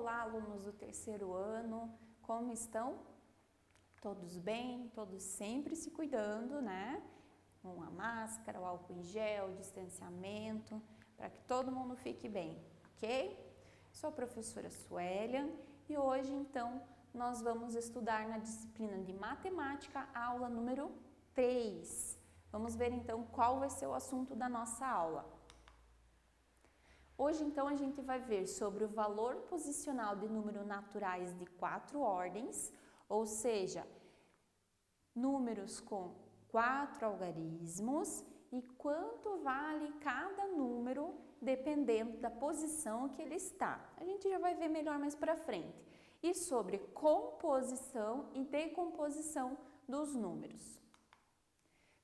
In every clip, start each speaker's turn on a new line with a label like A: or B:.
A: Olá, alunos do terceiro ano, como estão? Todos bem? Todos sempre se cuidando, né? Com a máscara, o álcool em gel, o distanciamento, para que todo mundo fique bem, ok? Sou a professora Suélia e hoje, então, nós vamos estudar na disciplina de matemática, aula número 3. Vamos ver, então, qual vai ser o assunto da nossa aula. Hoje, então, a gente vai ver sobre o valor posicional de números naturais de 4 ordens, ou seja, números com 4 algarismos e quanto vale cada número dependendo da posição que ele está. A gente já vai ver melhor mais para frente. E sobre composição e decomposição dos números.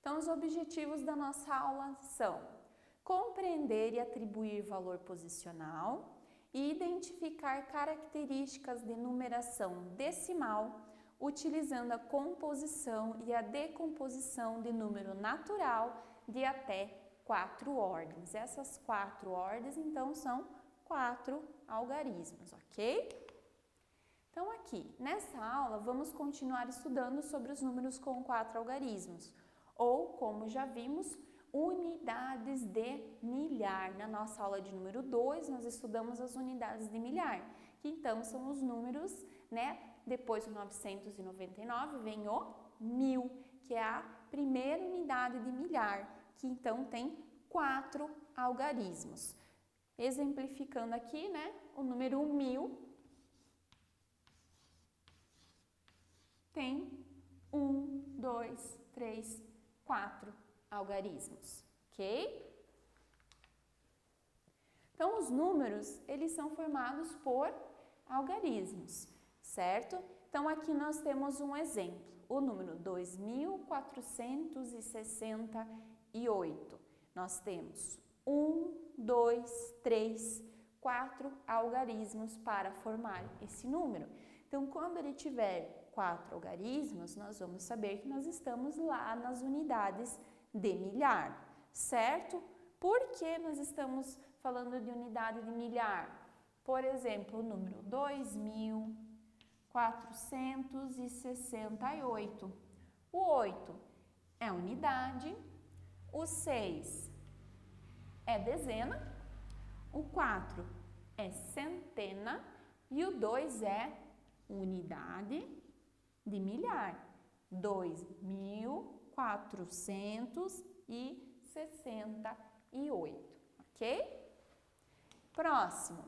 A: Então, os objetivos da nossa aula são compreender e atribuir valor posicional e identificar características de numeração decimal, utilizando a composição e a decomposição de número natural de até 4 ordens. Essas 4 ordens, então, são 4 algarismos, ok? Então, aqui, nessa aula, vamos continuar estudando sobre os números com 4 algarismos, ou, como já vimos, unidades de milhar. Na nossa aula de número 2, nós estudamos as unidades de milhar, que então são os números, né? Depois do 999 vem o 1000, que é a primeira unidade de milhar, que então tem 4 algarismos. Exemplificando aqui, né? O número 1000 tem 1, 2, 3, 4 algarismos, ok? Então, os números, eles são formados por algarismos, certo? Então, aqui nós temos um exemplo, o número 2468. Nós temos 1, 2, 3, 4 algarismos para formar esse número. Então, quando ele tiver 4 algarismos, nós vamos saber que nós estamos lá nas unidades de milhar, certo? Por que nós estamos falando de unidade de milhar? Por exemplo, o número 2468. O 8 é unidade, o 6 é dezena, o 4 é centena e o 2 é unidade de milhar. 2468, ok? Próximo.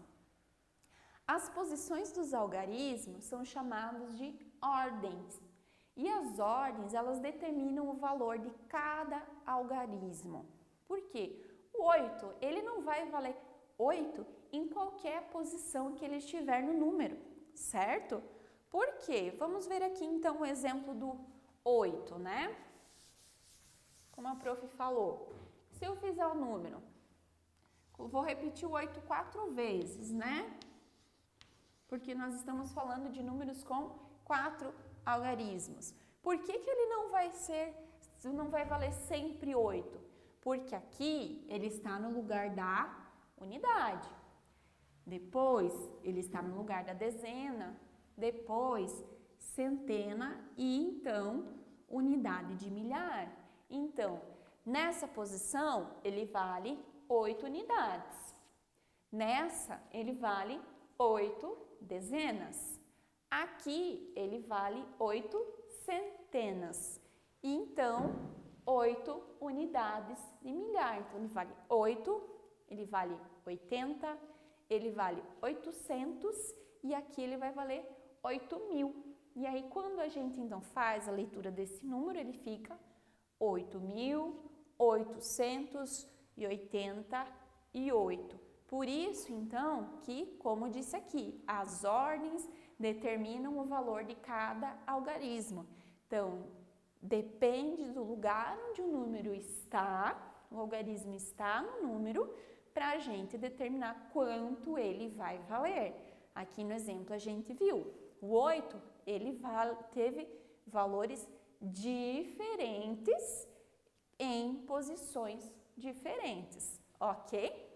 A: As posições dos algarismos são chamadas de ordens. E as ordens, elas determinam o valor de cada algarismo. Por quê? O 8, ele não vai valer 8 em qualquer posição que ele estiver no número, certo? Por quê? Vamos ver aqui então o exemplo do 8, né? Como a prof falou, se eu fizer o número, eu vou repetir o 8 4 vezes, né? Porque nós estamos falando de números com 4 algarismos. Por que ele não vai valer sempre 8? Porque aqui ele está no lugar da unidade. Depois, ele está no lugar da dezena. Depois, centena e então unidade de milhar. Então, nessa posição, ele vale 8 unidades. Nessa, ele vale 8 dezenas. Aqui, ele vale 8 centenas. E então, 8 unidades de milhar. Então, ele vale 8, ele vale 80, ele vale 800 e aqui ele vai valer 8.000. E aí, quando a gente então faz a leitura desse número, ele fica 8.888. Por isso, então, que, como disse aqui, as ordens determinam o valor de cada algarismo. Então, depende do lugar onde o número está, o algarismo está no número, para a gente determinar quanto ele vai valer. Aqui no exemplo a gente viu, o 8, ele teve valores diferentes em posições diferentes, ok?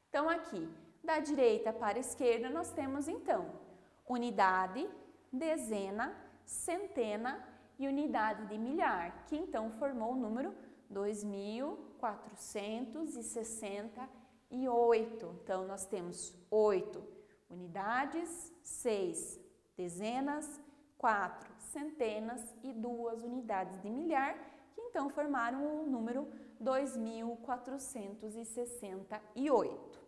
A: Então aqui, Da direita para a esquerda, nós temos então unidade, dezena, centena e unidade de milhar, que então formou o número 2468. Então, nós temos 8 unidades, 6 dezenas, 4 centenas e 2 unidades de milhar, que então formaram o número 2468.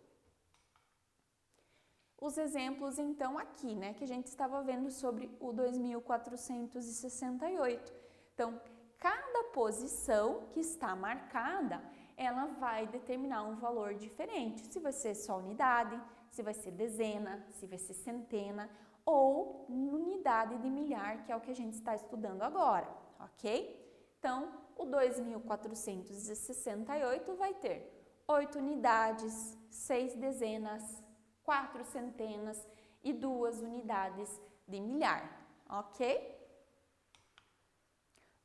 A: Os exemplos, então, aqui, né, que a gente estava vendo sobre o 2468. Então, cada posição que está marcada, ela vai determinar um valor diferente. Se vai ser só unidade, se vai ser dezena, se vai ser centena ou unidade de milhar, que é o que a gente está estudando agora, ok? Então, o 2468 vai ter 8 unidades, 6 dezenas, 4 centenas e 2 unidades de milhar, ok?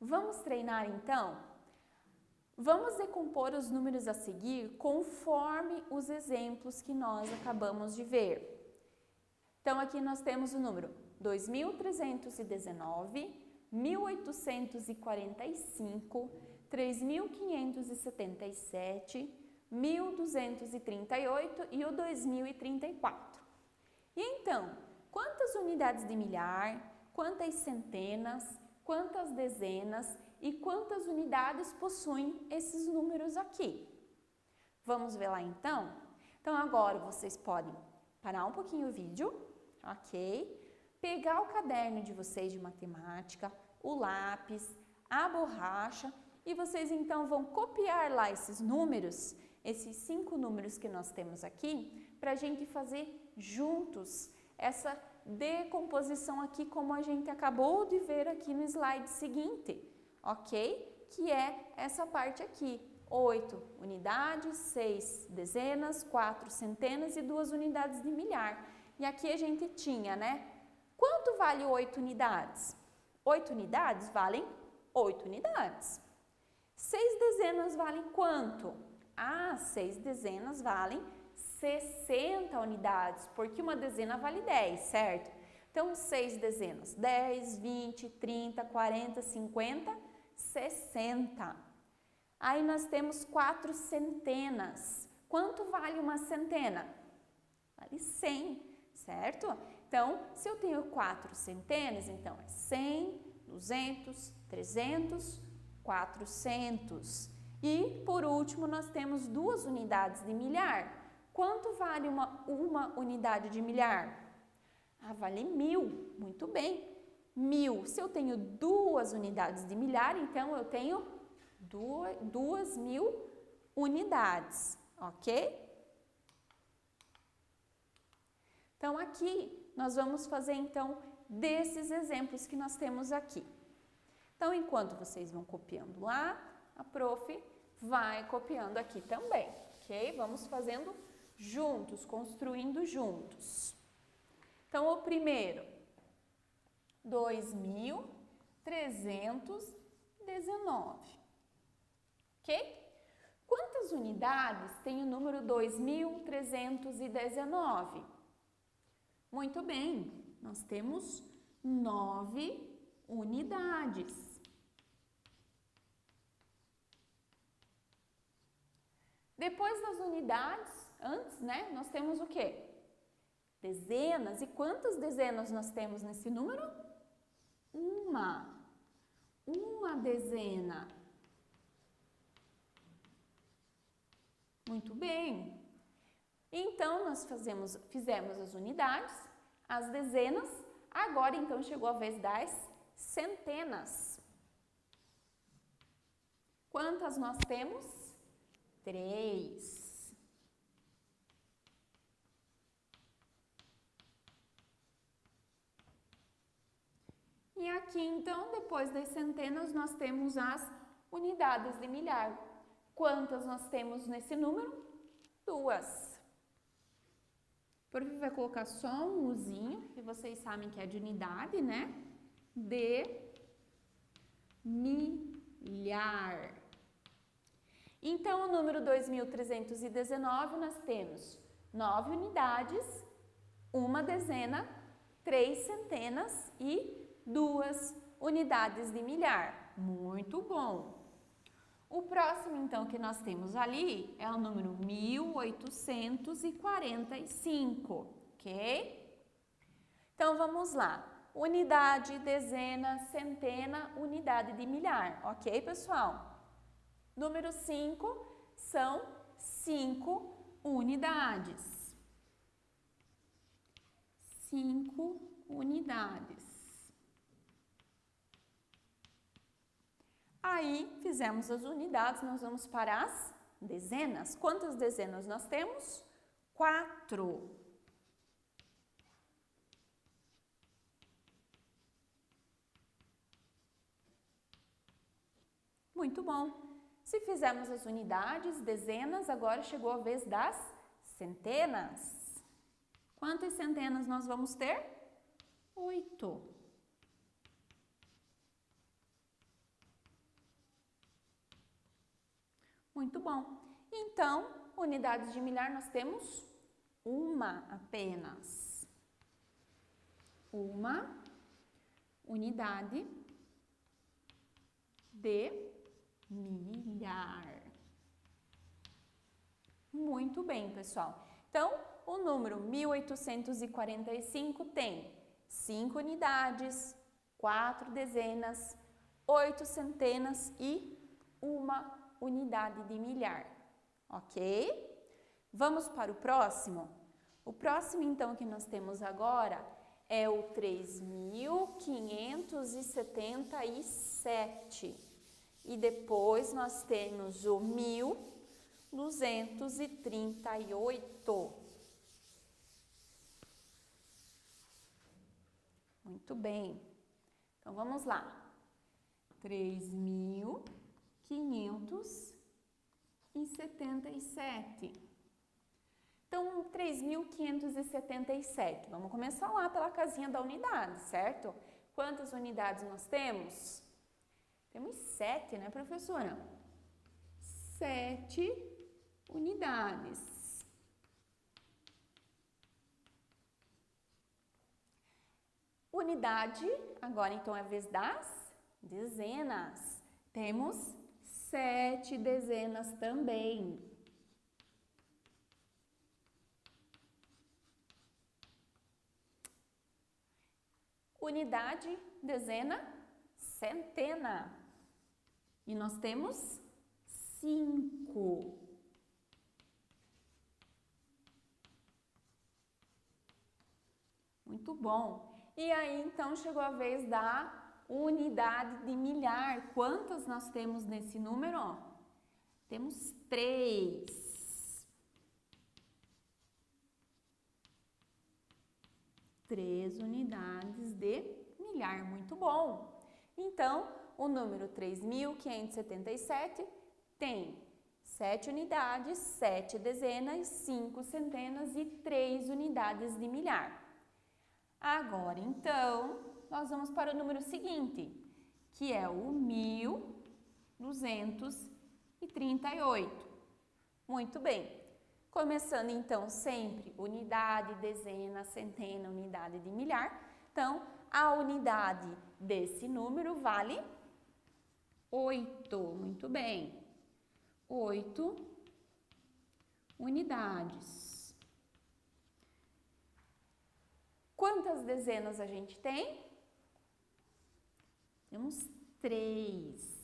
A: Vamos treinar então? Vamos decompor os números a seguir conforme os exemplos que nós acabamos de ver. Então, aqui nós temos o número 2.319, 1.845, 3.577, 1.238 e o 2034. E então, quantas unidades de milhar, quantas centenas, quantas dezenas e quantas unidades possuem esses números aqui? Vamos ver lá então? Então, agora vocês podem parar um pouquinho o vídeo, ok? Pegar o caderno de vocês de matemática, o lápis, a borracha e vocês então vão copiar lá esses números, esses 5 números que nós temos aqui, para a gente fazer juntos essa decomposição aqui, como a gente acabou de ver aqui no slide seguinte, ok? Que é essa parte aqui, 8 unidades, 6 dezenas, 4 centenas e 2 unidades de milhar. E aqui a gente tinha, né? Quanto vale 8 unidades? 8 unidades valem 8 unidades. 6 dezenas valem quanto? 6 dezenas valem 60 unidades, porque uma dezena vale 10, certo? Então, 6 dezenas, 10, 20, 30, 40, 50, 60. Aí nós temos 4 centenas. Quanto vale uma centena? Vale 100, certo? Então, se eu tenho 4 centenas, então é 100, 200, 300, 400. E, por último, nós temos 2 unidades de milhar. Quanto vale uma unidade de milhar? Vale 1.000. Muito bem. 1.000. Se eu tenho 2 unidades de milhar, então eu tenho 2.000 unidades, ok? Então, aqui nós vamos fazer, então, desses exemplos que nós temos aqui. Então, enquanto vocês vão copiando lá, a prof vai copiando aqui também, ok? Vamos fazendo juntos, construindo juntos. Então, o primeiro, 2.319, ok? Quantas unidades tem o número 2.319? Muito bem, nós temos 9 unidades. Depois das unidades, antes, né, nós temos o quê? Dezenas. E quantas dezenas nós temos nesse número? Uma dezena. Muito bem. Então, nós fizemos as unidades, as dezenas, agora então chegou a vez das centenas. Quantas nós temos? 3. E aqui, então, depois das centenas, nós temos as unidades de milhar. Quantas nós temos nesse número? 2. Por que vai colocar só um uzinho, que vocês sabem que é de unidade, né? De milhar. Então, o número 2.319, nós temos 9 unidades, 1 dezena, 3 centenas e 2 unidades de milhar. Muito bom! O próximo, então, que nós temos ali é o número 1845, ok? Então, vamos lá. Unidade, dezena, centena, unidade de milhar, ok, pessoal? Número 5 são 5 unidades. 5 unidades. Aí, fizemos as unidades, nós vamos para as dezenas. Quantas dezenas nós temos? 4. Muito bom. Se fizermos as unidades, dezenas, agora chegou a vez das centenas. Quantas centenas nós vamos ter? 8. Muito bom. Então, unidades de milhar nós temos uma apenas. Uma unidade de milhar. Muito bem, pessoal. Então, o número 1845 tem 5 unidades, 4 dezenas, 8 centenas e 1 unidade de milhar, ok? Vamos para o próximo? O próximo, então, que nós temos agora é o 3577. E depois nós temos o 1238. Muito bem. Então, vamos lá. 3577. Então, 3577. Vamos começar lá pela casinha da unidade, certo? Quantas unidades nós temos? Temos 7, né, professora? 7 unidades. Unidade, agora então é a vez das dezenas. Temos 7 dezenas também. Unidade, dezena, centena. E nós temos 5. Muito bom. E aí, então, chegou a vez da unidade de milhar. Quantas nós temos nesse número? Temos 3. 3 unidades de milhar. Muito bom. Então, o número 3577 tem 7 unidades, 7 dezenas, 5 centenas e 3 unidades de milhar. Agora, então, nós vamos para o número seguinte, que é o 1238. Muito bem. Começando, então, sempre unidade, dezena, centena, unidade de milhar. Então, a unidade desse número vale 8. Muito bem. 8 unidades. Quantas dezenas a gente tem? Temos 3.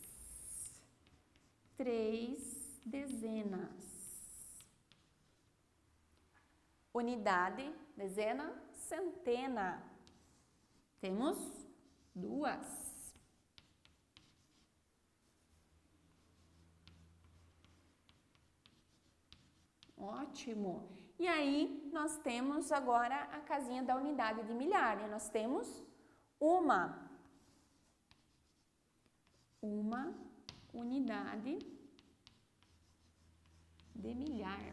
A: 3 dezenas. Unidade, dezena, centena. Temos 2. Ótimo. E aí, nós temos agora a casinha da unidade de milhar. E nós temos uma unidade de milhar.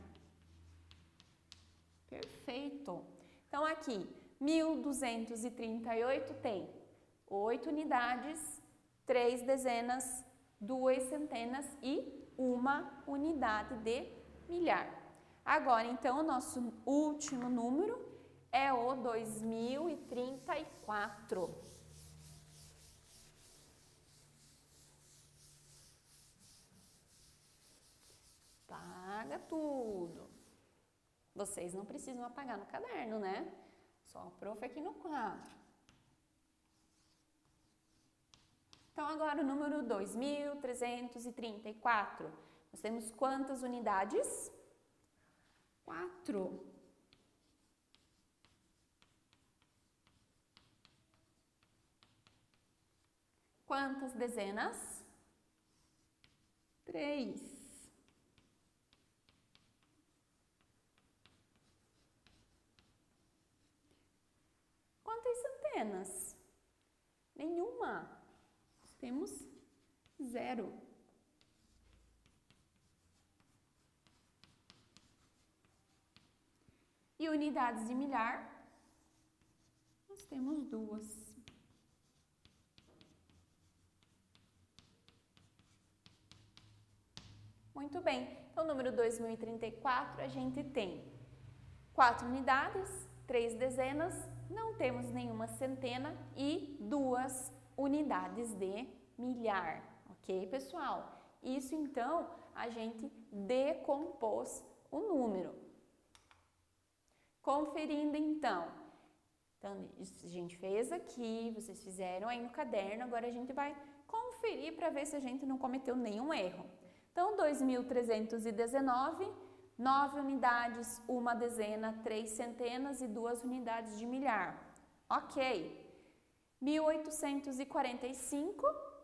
A: Perfeito. Então, aqui, 1238 tem 8 unidades, 3 dezenas, 2 centenas e 1 unidade de milhar. Agora, então, o nosso último número é o 2034. Apaga tudo. Vocês não precisam apagar no caderno, né? Só a prof aqui no quadro. Então, agora o número 2334. Nós temos quantas unidades? 4. Quantas dezenas? 3. Quantas centenas? Nenhuma. Temos 0. E unidades de milhar? Nós temos 2. Muito bem. Então, o número 2034, a gente tem 4 unidades, 3 dezenas, não temos nenhuma centena e 2 unidades de milhar, ok, pessoal? Isso, então, a gente decompôs o número. Conferindo, então, a gente fez aqui, vocês fizeram aí no caderno, agora a gente vai conferir para ver se a gente não cometeu nenhum erro. Então, 2.319, 9 unidades, 1 dezena, 3 centenas e 2 unidades de milhar. Ok. 1.845,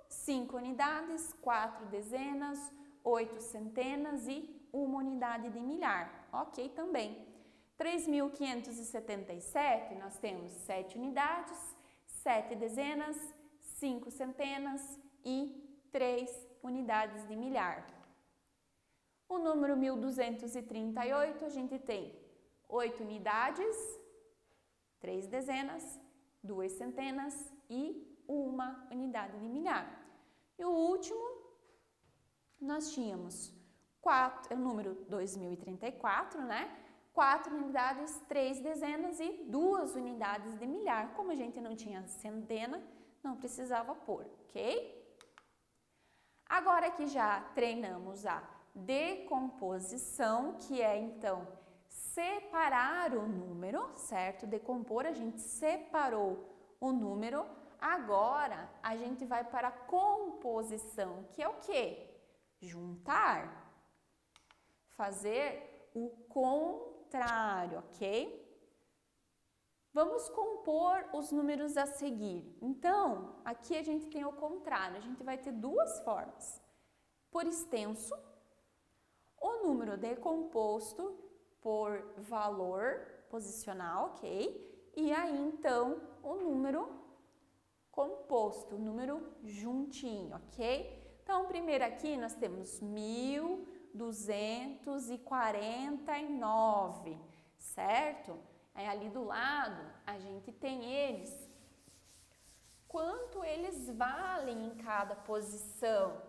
A: 5 unidades, 4 dezenas, 8 centenas e 1 unidade de milhar. Ok também. 3.577, nós temos 7 unidades, 7 dezenas, 5 centenas e 3 unidades de milhar. O número 1.238, a gente tem 8 unidades, 3 dezenas, 2 centenas e 1 unidade de milhar. E o último, nós tínhamos o número 2034, né? 4 unidades, 3 dezenas e 2 unidades de milhar. Como a gente não tinha centena, não precisava pôr, ok? Agora que já treinamos a decomposição, que é então separar o número, certo? Decompor, a gente separou o número. Agora a gente vai para a composição, que é o quê? Juntar. Fazer o contrário, ok? Vamos compor os números a seguir. Então, aqui a gente tem o contrário, a gente vai ter 2 formas. Por extenso, o número decomposto por valor posicional, ok? E aí, então, o número composto, o número juntinho, ok? Então, primeiro aqui nós temos 1.249, certo? Aí, ali do lado, a gente tem eles. Quanto eles valem em cada posição?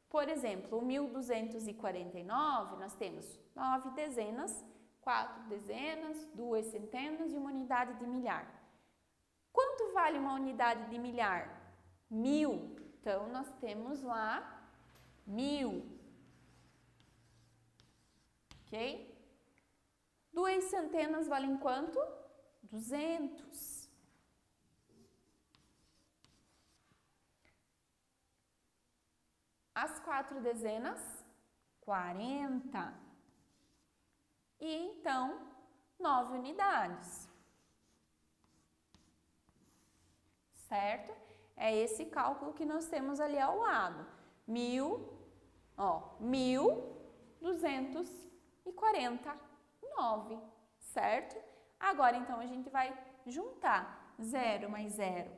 A: Por exemplo, o 1.249, nós temos 9 dezenas, 4 dezenas, 2 centenas e 1 unidade de milhar. Quanto vale uma unidade de milhar? 1.000. Então, nós temos lá 1.000. Ok? 2 centenas valem quanto? 200. As 4 dezenas, 40. E então, 9 unidades. Certo? É esse cálculo que nós temos ali ao lado. 1.249, certo? Agora, então, a gente vai juntar 0 mais 0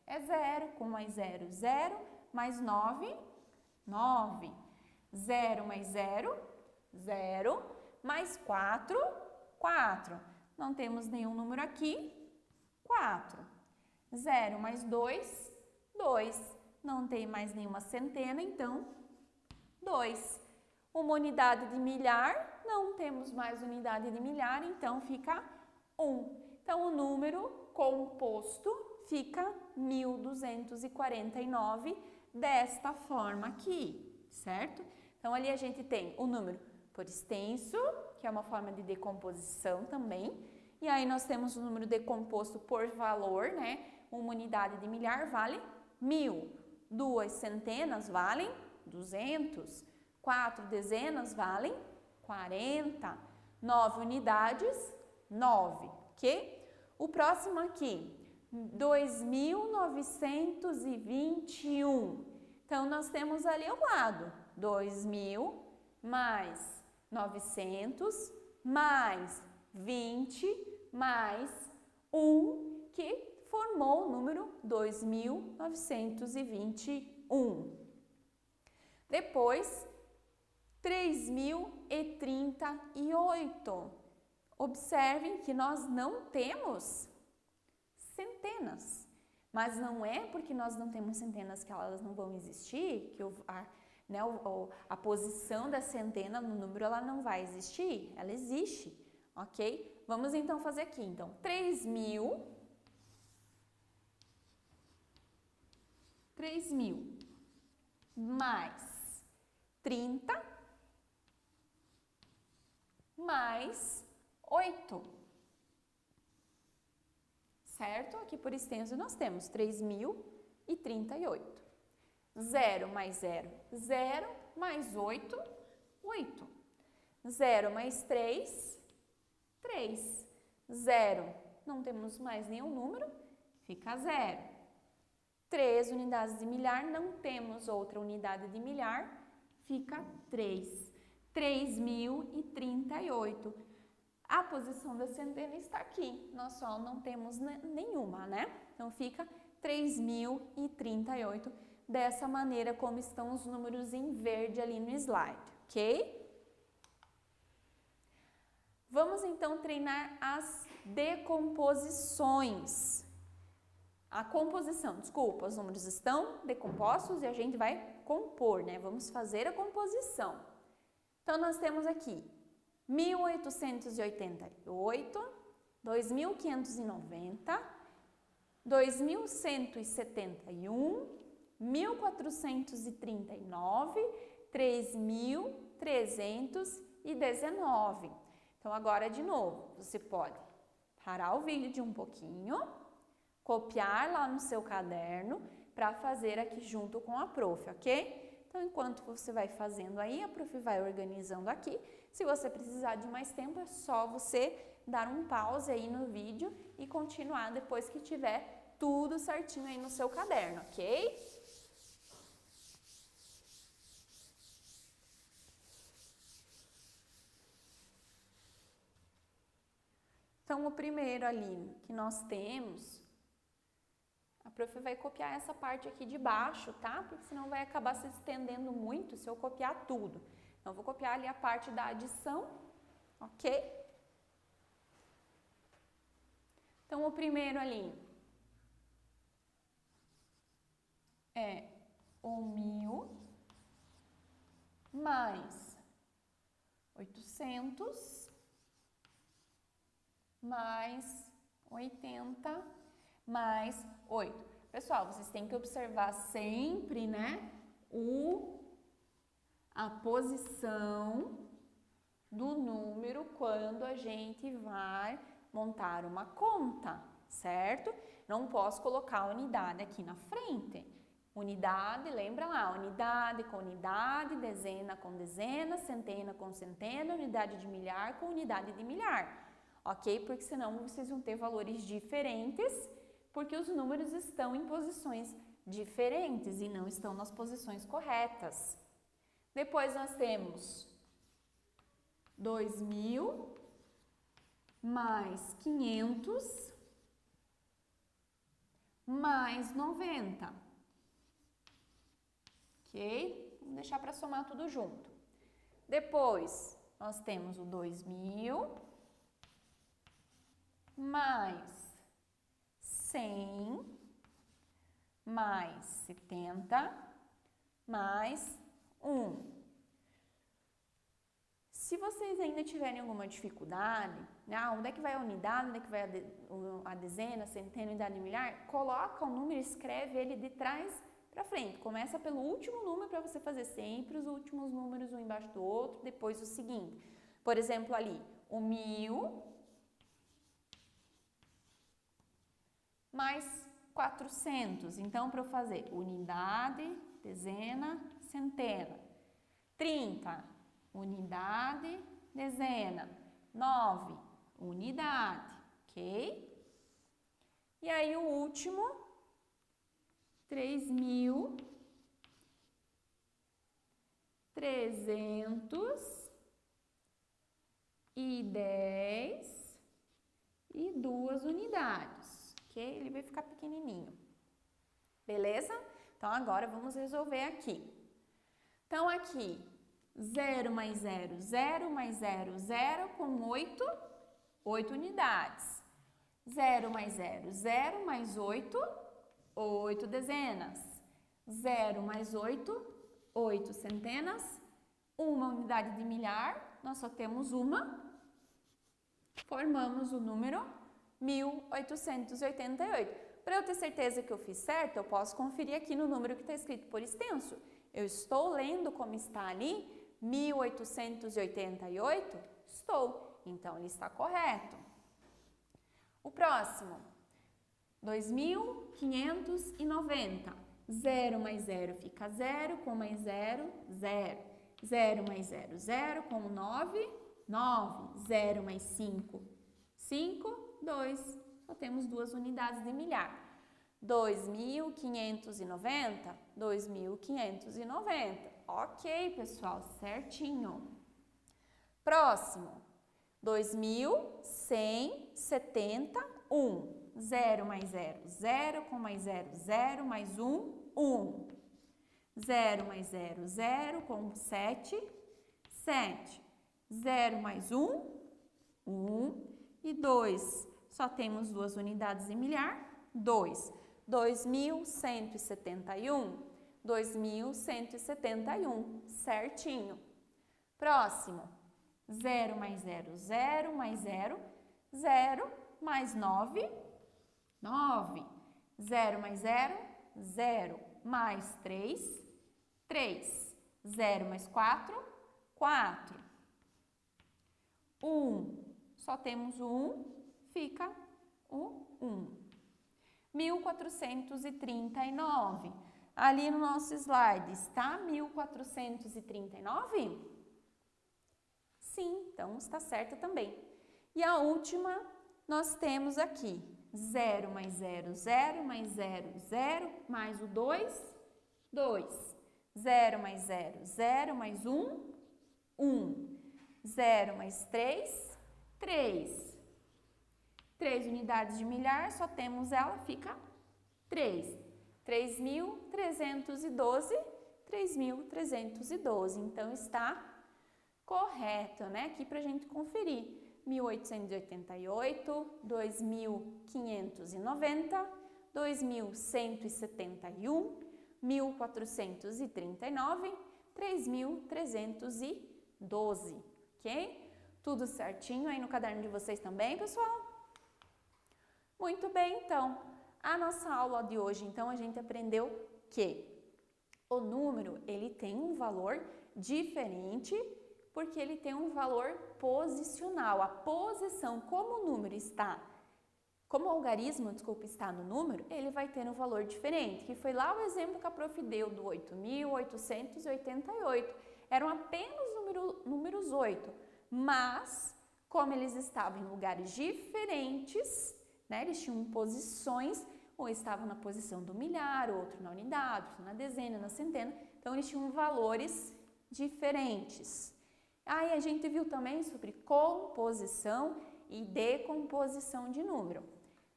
A: é 0, com mais 0, 0, mais 9, 9. 0 mais 0, 0, mais 4, 4. Não temos nenhum número aqui, 4. 0 mais 2, 2. Não tem mais nenhuma centena, então 2. Uma unidade de milhar, não temos mais unidade de milhar, então fica 1. Então, o número composto fica 1249 desta forma aqui, certo? Então, ali a gente tem o número por extenso, que é uma forma de decomposição também, e aí nós temos o número decomposto por valor, né? Uma unidade de milhar vale 1000, 2 centenas valem 200, 4 dezenas valem 40, 9 unidades, 9, ok? O próximo aqui, 2921. Então, nós temos ali ao lado, 2000 mais 900 mais 20 mais 1, que formou o número 2921. Depois, 3038. Observem que nós não temos centenas, mas não é porque nós não temos centenas que elas não vão existir, que a posição da centena no número ela não vai existir, ela existe, ok? Vamos então fazer aqui, então, 3.000 mais 30 mais 8, certo? Aqui por extenso nós temos 3.038. 0 mais 0, 0 mais 8, 8. 0 mais 3, 3. 0, não temos mais nenhum número, fica 0. 3 unidades de milhar, não temos outra unidade de milhar, fica 3. 3038. A posição da centena está aqui, nós só não temos nenhuma, né? Então, fica 3038, dessa maneira como estão os números em verde ali no slide, ok? Vamos, então, treinar as decomposições. A composição, desculpa, os números estão decompostos e a gente vai compor, né? Vamos fazer a composição. Então, nós temos aqui 1888, 2590, 2171, 1439, 3319. Então, agora de novo, você pode parar o vídeo um pouquinho, copiar lá no seu caderno para fazer aqui junto com a prof, ok? Então, enquanto você vai fazendo aí, a prof vai organizando aqui. Se você precisar de mais tempo, é só você dar um pause aí no vídeo e continuar depois que tiver tudo certinho aí no seu caderno, ok? Então, o primeiro ali que nós temos, a prof vai copiar essa parte aqui de baixo, tá? Porque senão vai acabar se estendendo muito se eu copiar tudo. Então, eu vou copiar ali a parte da adição, ok? Então, o primeiro ali é o 1000 mais 800 mais 80 mais 8. Pessoal, vocês têm que observar sempre, né, a posição do número quando a gente vai montar uma conta, certo? Não posso colocar a unidade aqui na frente. Unidade, lembra lá, unidade com unidade, dezena com dezena, centena com centena, unidade de milhar com unidade de milhar, ok? Porque senão vocês vão ter valores diferentes, porque os números estão em posições diferentes e não estão nas posições corretas. Depois nós temos 2000 mais 500 mais 90. Ok? Vamos deixar para somar tudo junto. Depois, nós temos o 2000 mais 100 mais 70 mais 1. vocês ainda tiverem alguma dificuldade, onde é que vai a unidade, onde é que vai a dezena, centena, unidade milhar, coloca o número e escreve ele de trás para frente. Começa pelo último número para você fazer sempre os últimos números um embaixo do outro, depois o seguinte. Por exemplo, ali, o 1000 mais 400. Então, para eu fazer unidade, dezena, centena. 30, unidade, dezena. 9, unidade, ok? E aí, o último, 3.310 e 2 unidades, ok? Ele vai ficar pequenininho, beleza? Então, agora vamos resolver aqui. Então, aqui, 0 mais 0, 0 mais 0, 0 com 8 unidades. 0 mais 0, 0 mais 8 dezenas. 0 mais 8 centenas. Uma unidade de milhar, nós só temos uma. Formamos o número 1888. Para eu ter certeza que eu fiz certo, eu posso conferir aqui no número que está escrito por extenso. Eu estou lendo como está ali, 1888? Estou. Então, ele está correto. O próximo, 2.590. 0 mais 0 fica 0, com mais 0, 0. 0 mais 0, 0, com 9, 9. 0 mais 5, 5, 2. Só temos 2 unidades de milhar. 2.590, 2.590. Ok, pessoal, certinho. Próximo, 2.171. 0 mais 0, 0, com mais 0, 0, mais 1, 1. 0 mais 0, 0, com 7, 7. 0 mais 1, 1. E 2, só temos 2 unidades de milhar, 2. 2.171, 2.171, certinho. Próximo, 0 mais 0, 0 mais 0, 0 mais 9, 9. 0 mais 0, 0 mais 3, 3. 0 mais 4, 4. 1, só temos 1, fica o 1. 1.439. Ali no nosso slide, está 1.439? Sim, então está certa também. E a última, nós temos aqui 0 mais 0, 0 mais 0, 0, mais o 2, 2. 0 mais 0, 0 mais 1, 1. 0 mais 3, 3. 3 unidades de milhar, só temos ela, fica 3. 3.312, 3.312. Então, está correto, né? Aqui para a gente conferir. 1.888, 2.590, 2.171, 1.439, 3.312, ok? Tudo certinho aí no caderno de vocês também, pessoal? Muito bem, então, a nossa aula de hoje, então, a gente aprendeu que o número, ele tem um valor diferente, porque ele tem um valor posicional. A posição, como o número está, como o algarismo, desculpa, está no número, ele vai ter um valor diferente, que foi lá o exemplo que a prof deu do 8.888. Eram apenas números 8, mas, como eles estavam em lugares diferentes, né, eles tinham posições, ou estavam na posição do milhar, outro na unidade, outro na dezena, na centena, então eles tinham valores diferentes. Aí a gente viu também sobre composição e decomposição de número.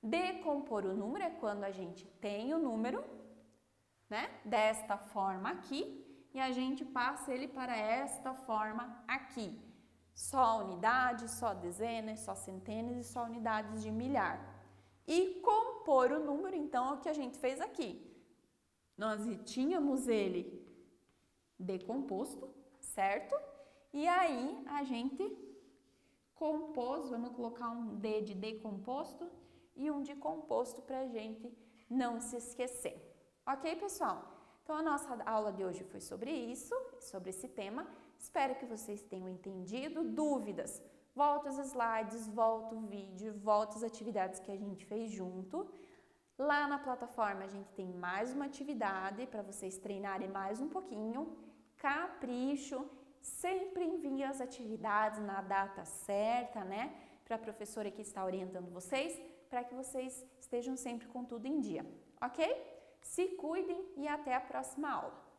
A: Decompor o número é quando a gente tem o número, né, desta forma aqui, e a gente passa ele para esta forma aqui. Só unidades, só dezenas, só centenas e só unidades de milhar. E compor o número, então, é o que a gente fez aqui. Nós tínhamos ele decomposto, certo? E aí a gente compôs, vamos colocar um D de decomposto e um de composto para a gente não se esquecer. Ok, pessoal? Então, a nossa aula de hoje foi sobre isso, sobre esse tema. Espero que vocês tenham entendido. Dúvidas? Volta os slides, volta o vídeo, volta as atividades que a gente fez junto. Lá na plataforma a gente tem mais uma atividade para vocês treinarem mais um pouquinho. Capricho, sempre envie as atividades na data certa, né? Para a professora que está orientando vocês, para que vocês estejam sempre com tudo em dia, ok? Se cuidem e até a próxima aula.